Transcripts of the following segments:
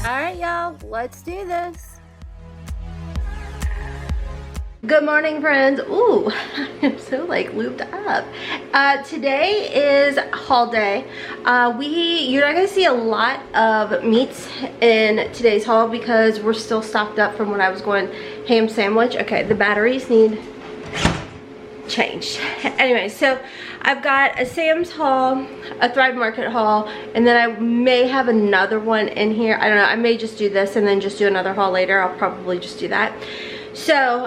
Alright y'all, let's do this. Good morning friends. Ooh, I'm so like lubed up. Today is haul day. You're not gonna see a lot of meats in today's haul because we're still stocked up from when I was going ham sandwich. Okay, the batteries need changed. Anyway, so I've got a Sam's haul, a Thrive Market haul, and then I may have another one in here. I don't know, I may just do this and then just do another haul later. I'll probably just do that. So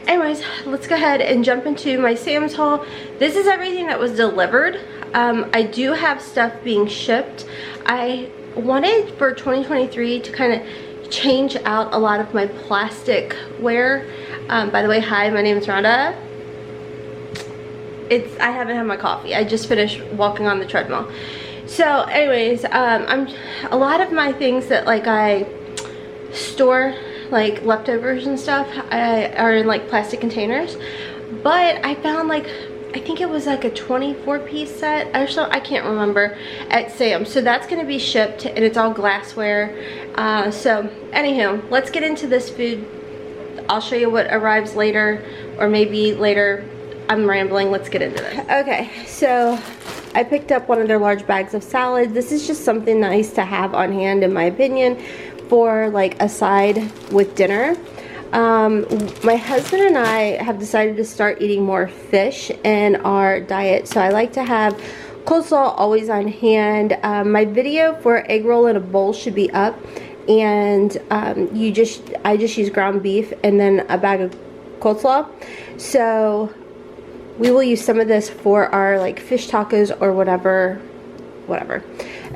anyways, let's go ahead and jump into my Sam's haul. This is everything that was delivered. I do have stuff being shipped. I wanted for 2023 to kind of change out a lot of my plastic ware. By the way, hi, my name is Rhonda. I haven't had my coffee. I just finished walking on the treadmill. So anyways, a lot of my things that like I store, like leftovers and stuff, are in like plastic containers. But I found like, I think it was like a 24-piece set. I can't remember, at Sam's. So that's gonna be shipped and it's all glassware. So anywho, let's get into this food. I'll show you what arrives later, or maybe later. I'm rambling, let's get into this. Okay, so I picked up one of their large bags of salad. This is just something nice to have on hand, in my opinion, for like a side with dinner. My husband and I have decided to start eating more fish in our diet, so I like to have coleslaw always on hand. My video for egg roll in a bowl should be up, and I just use ground beef and then a bag of coleslaw. So we will use some of this for our like fish tacos or whatever.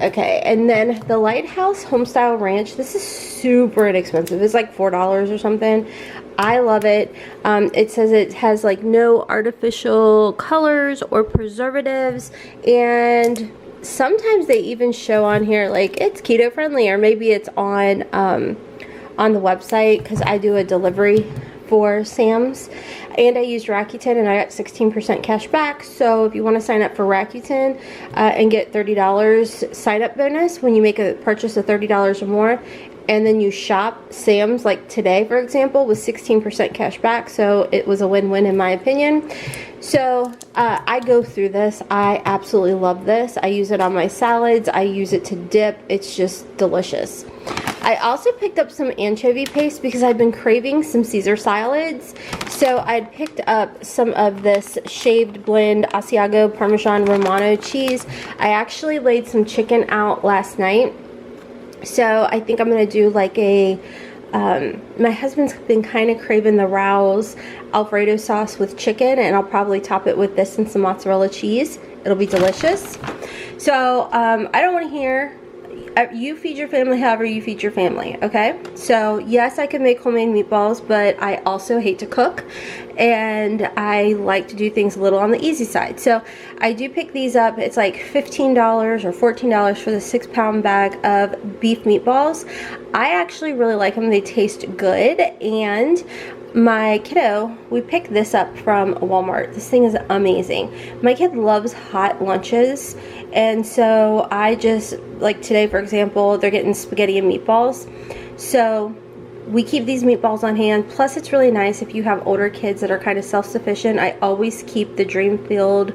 Okay, and then the Lighthouse Homestyle Ranch. This is super inexpensive. It's like $4 or something. I love it. It says it has like no artificial colors or preservatives, and sometimes they even show on here like it's keto friendly, or maybe it's on the website, because I do a delivery for Sam's, and I used Rakuten and I got 16% cash back. So if you want to sign up for Rakuten and get $30 sign up bonus when you make a purchase of $30 or more, and then you shop Sam's like today, for example, with 16% cash back. So it was a win-win in my opinion. So I go through this. I absolutely love this. I use it on my salads. I use it to dip. It's just delicious. I also picked up some anchovy paste because I've been craving some Caesar salads. So I'd picked up some of this shaved blend Asiago Parmesan Romano cheese. I actually laid some chicken out last night. So I think I'm going to do like a, my husband's been kind of craving the Rouse Alfredo sauce with chicken, and I'll probably top it with this and some mozzarella cheese. It'll be delicious. So I don't want to hear, you feed your family however you feed your family, okay? So yes, I can make homemade meatballs, but I also hate to cook, and I like to do things a little on the easy side. So I do pick these up. It's like $15 or $14 for the 6-pound bag of beef meatballs. I actually really like them. They taste good, and my kiddo, we picked this up from Walmart. This thing is amazing. My kid loves hot lunches, and so I just, like today for example, they're getting spaghetti and meatballs. So we keep these meatballs on hand. Plus it's really nice if you have older kids that are kind of self-sufficient. I always keep the Dreamfield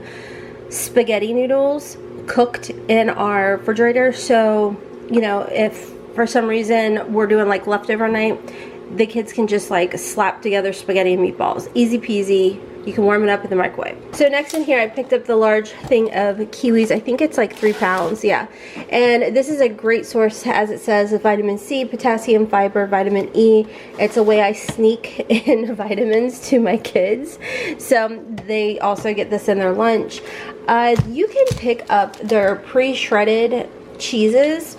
spaghetti noodles cooked in our refrigerator. So, you know, if for some reason we're doing like leftover night, the kids can just like slap together spaghetti and meatballs. Easy peasy. You can warm it up in the microwave. So next in here, I picked up the large thing of kiwis. I think it's like 3 pounds, yeah. And this is a great source, as it says, of vitamin C, potassium, fiber, vitamin E. It's a way I sneak in vitamins to my kids. So they also get this in their lunch. You can pick up their pre-shredded cheeses,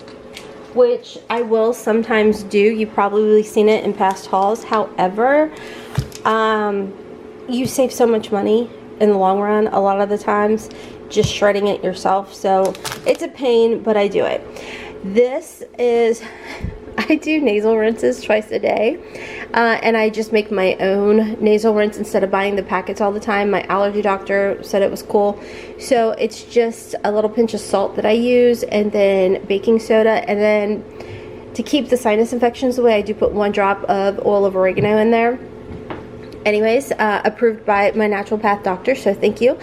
which I will sometimes do. You've probably seen it in past hauls. However, you save so much money in the long run a lot of the times just shredding it yourself. So it's a pain, but I do it. This is, I do nasal rinses twice a day, and I just make my own nasal rinse instead of buying the packets all the time. My allergy doctor said it was cool. So it's just a little pinch of salt that I use, and then baking soda, and then to keep the sinus infections away, I do put 1 drop of oil of oregano in there. Anyways, approved by my naturopath doctor, so thank you.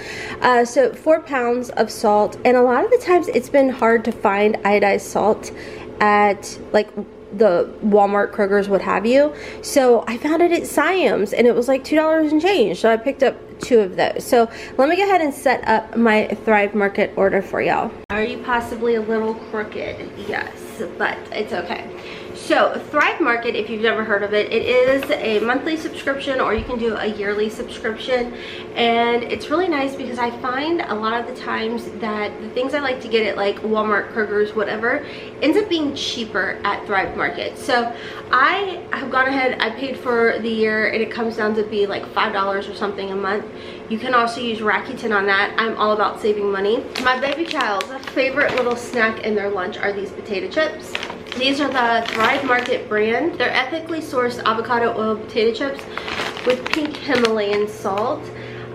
So 4 pounds of salt, and a lot of the times it's been hard to find iodized salt at like the Walmart, Kroger's, what have you. So I found it at Siam's, and it was like $2 and change. So I picked up 2 of those. So let me go ahead and set up my Thrive Market order for y'all. Are you possibly a little crooked? Yes, but it's okay. So Thrive Market, if you've never heard of it, it is a monthly subscription, or you can do a yearly subscription. And it's really nice because I find a lot of the times that the things I like to get at like Walmart, Kroger's, whatever, ends up being cheaper at Thrive Market. So I have gone ahead, I paid for the year, and it comes down to be like $5 or something a month. You can also use Rakuten on that. I'm all about saving money. My baby child's favorite little snack in their lunch are these potato chips. These are the Thrive Market brand. They're ethically sourced avocado oil potato chips with pink Himalayan salt.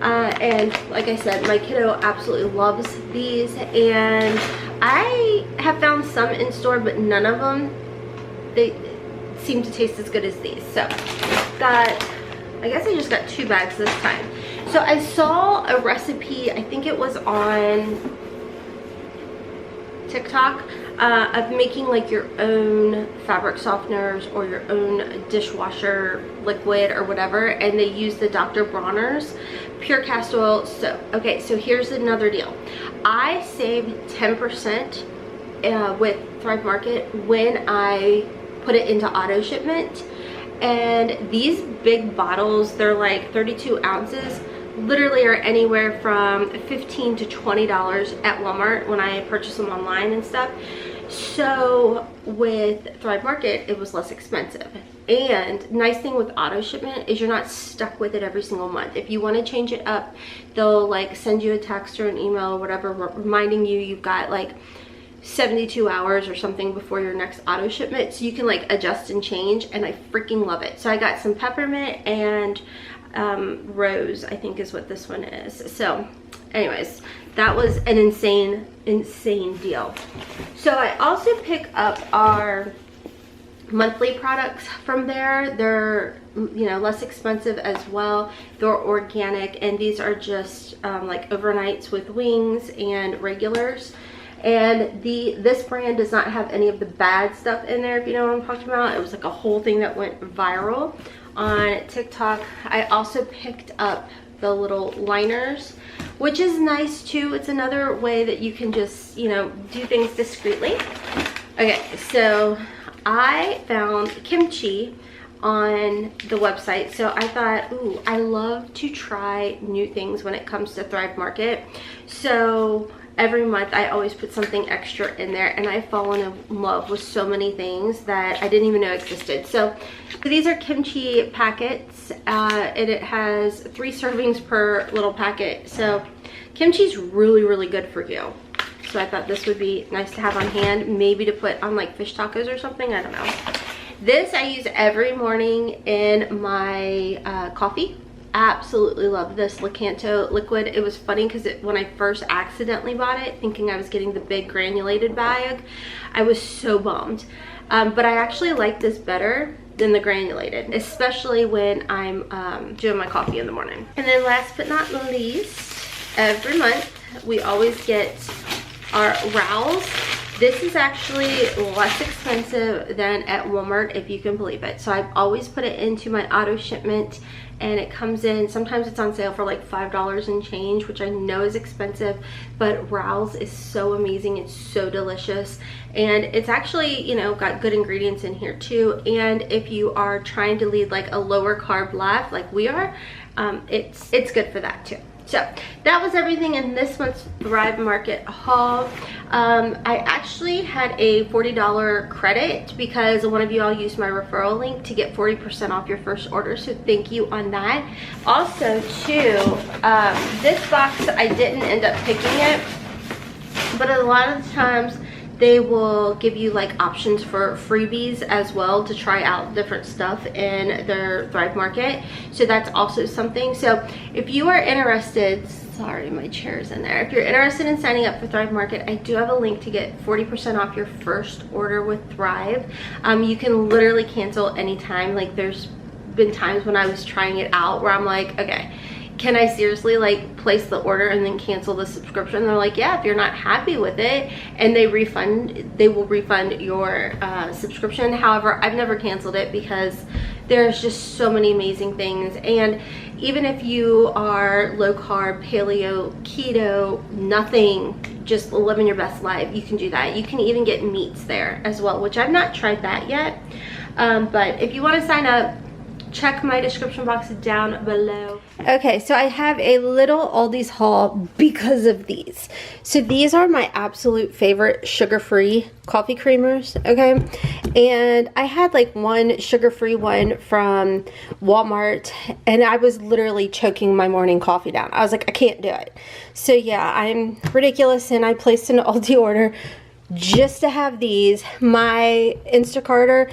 And like I said, my kiddo absolutely loves these. And I have found some in store, but none of them, they seem to taste as good as these. So I guess I just got 2 bags this time. So I saw a recipe, I think it was on TikTok, of making like your own fabric softeners or your own dishwasher liquid or whatever, and they use the Dr. Bronner's pure castor oil soap. Okay, so here's another deal. I save 10% with Thrive Market when I put it into auto shipment, and these big bottles, they're like 32 ounces, literally are anywhere from $15 to $20 at Walmart when I purchase them online and stuff. So with Thrive Market, it was less expensive. And nice thing with auto shipment is you're not stuck with it every single month. If you want to change it up, they'll like send you a text or an email or whatever reminding you you've got like 72 hours or something before your next auto shipment, so you can like adjust and change, and I freaking love it. So I got some peppermint and rose, I think is what this one is. So anyways, that was an insane deal. So I also pick up our monthly products from there. They're, you know, less expensive as well. They're organic, and these are just like overnights with wings and regulars. And this brand does not have any of the bad stuff in there, if you know what I'm talking about. It was like a whole thing that went viral on TikTok. I also picked up the little liners, which is nice too. It's another way that you can just, you know, do things discreetly. Okay, so I found kimchi on the website, so I thought, ooh, I love to try new things when it comes to Thrive Market. So every month I always put something extra in there, and I've fallen in love with so many things that I didn't even know existed. So these are kimchi packets, and it has 3 servings per little packet. So kimchi's really good for you. So I thought this would be nice to have on hand, maybe to put on like fish tacos or something, I don't know. This I use every morning in my coffee. Absolutely love this Lakanto liquid. It was funny because when I first accidentally bought it, thinking I was getting the big granulated bag, I was so bummed. But I actually like this better than the granulated, especially when I'm doing my coffee in the morning. And then last but not least, every month we always get our Rowls. This is actually less expensive than at Walmart, if you can believe it. So I've always put it into my auto shipment, and it comes in, sometimes it's on sale for like $5 and change, which I know is expensive, but Rowls is so amazing. It's so delicious, and it's actually, you know, got good ingredients in here too. And if you are trying to lead like a lower carb life like we are, it's good for that too. So that was everything in this month's Thrive Market haul. I actually had a $40 credit because one of you all used my referral link to get 40% off your first order, so thank you on that. Also too, this box I didn't end up picking it, but a lot of the times they will give you like options for freebies as well to try out different stuff in their Thrive Market. So that's also something. So if you are interested, Sorry, my chair's in there. If you're interested in signing up for Thrive Market, I do have a link to get 40% off your first order with Thrive. You can literally cancel anytime. Like, there's been times when I was trying it out where I'm like, okay, can I seriously like place the order and then cancel the subscription? They're like, yeah, if you're not happy with it, and they will refund your subscription. However, I've never canceled it because there's just so many amazing things. And even if you are low carb, paleo, keto, nothing, just living your best life, you can do that. You can even get meats there as well, which I've not tried that yet. But if you want to sign up, check my description box down below. Okay, so I have a little Aldi's haul because of these. So these are my absolute favorite sugar-free coffee creamers, okay? And I had like one sugar-free one from Walmart, and I was literally choking my morning coffee down. I was like, I can't do it. So yeah, I'm ridiculous, and I placed an Aldi order just to have these. My Instacarter,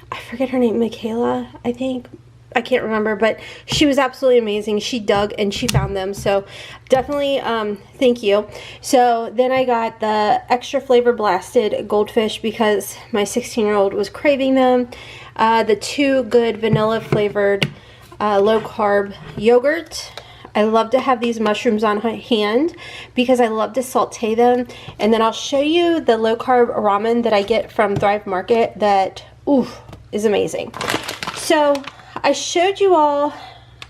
I forget her name, Michaela, I think. I can't remember, but she was absolutely amazing. She dug and she found them, so definitely thank you. So then I got the extra flavor blasted goldfish because my 16-year-old was craving them. The Too Good vanilla flavored low carb yogurt. I love to have these mushrooms on hand because I love to saute them. And then I'll show you the low carb ramen that I get from Thrive Market that, ooh, is amazing. So I showed you all,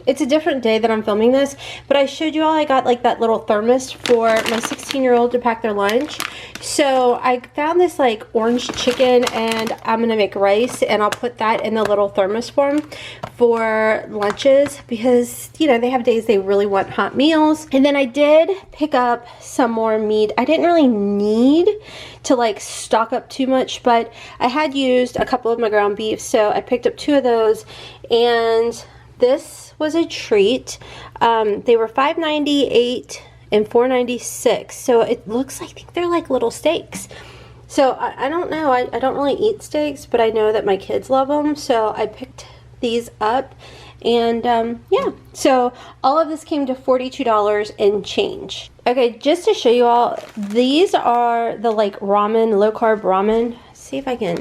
it's a different day that I'm filming this, but I showed you all I got like that little thermos for my 16-year-old to pack their lunch. So I found this like orange chicken, and I'm gonna make rice, and I'll put that in the little thermos form for lunches because, you know, they have days they really want hot meals. And then I did pick up some more meat. I didn't really need to like stock up too much, but I had used a couple of my ground beef, so I picked up 2 of those, and this was a treat. They were $5.98 and $4.96, so it looks like they're like little steaks. So I don't know, I don't really eat steaks, but I know that my kids love them, so I picked these up. And yeah, so all of this came to $42 and change. Okay, just to show you all, these are the like ramen, low carb ramen. See if I can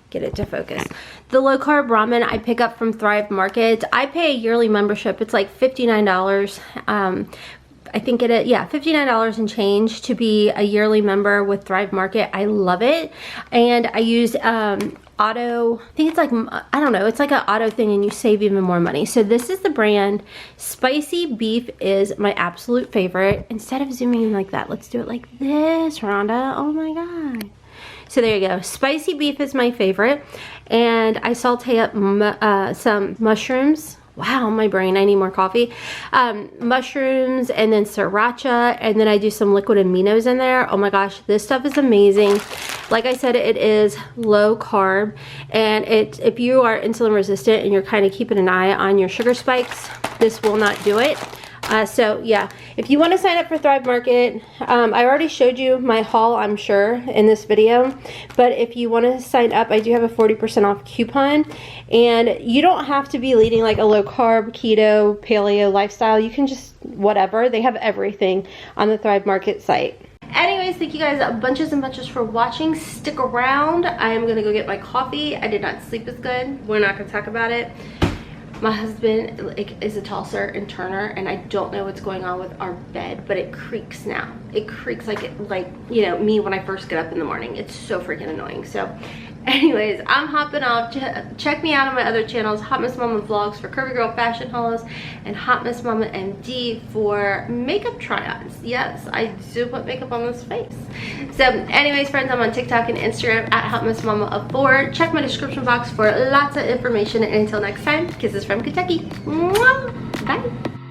get it to focus. The low carb ramen I pick up from Thrive Market. I pay a yearly membership. It's like $59. I think it is, yeah, $59 and change to be a yearly member with Thrive Market. I love it. And I use auto, I think it's like, I don't know, it's like an auto thing, and you save even more money. So this is the brand. Spicy beef is my absolute favorite. Instead of zooming in like that, let's do it like this, Rhonda. Oh my God. So there you go. Spicy beef is my favorite. And I saute up some mushrooms. Wow, my brain, I need more coffee. Mushrooms, and then sriracha, and then I do some liquid aminos in there. Oh my gosh, this stuff is amazing. Like I said, it is low carb, and if you are insulin resistant and you're kind of keeping an eye on your sugar spikes, this will not do it. So yeah, if you want to sign up for Thrive Market, I already showed you my haul, I'm sure, in this video, but if you want to sign up, I do have a 40% off coupon, and you don't have to be leading like a low carb, keto, paleo lifestyle. You can just whatever. They have everything on the Thrive Market site. Anyways, thank you guys bunches and bunches for watching. Stick around. I'm gonna go get my coffee. I did not sleep as good. We're not gonna talk about it. My husband is a tosser and turner, and I don't know what's going on with our bed, but it creaks now. It creaks like you know, me when I first get up in the morning. It's so freaking annoying. So anyways, I'm hopping off. Check me out on my other channels, Hotmess Mama Vlogs for Curvy Girl Fashion Hauls, and Hotmess Mama MD for makeup try-ons. Yes, I do put makeup on this face. So anyways, friends, I'm on TikTok and Instagram at Hotmess Mama of 4. Check my description box for lots of information, and until next time, kisses from Kentucky. Mwah! Bye.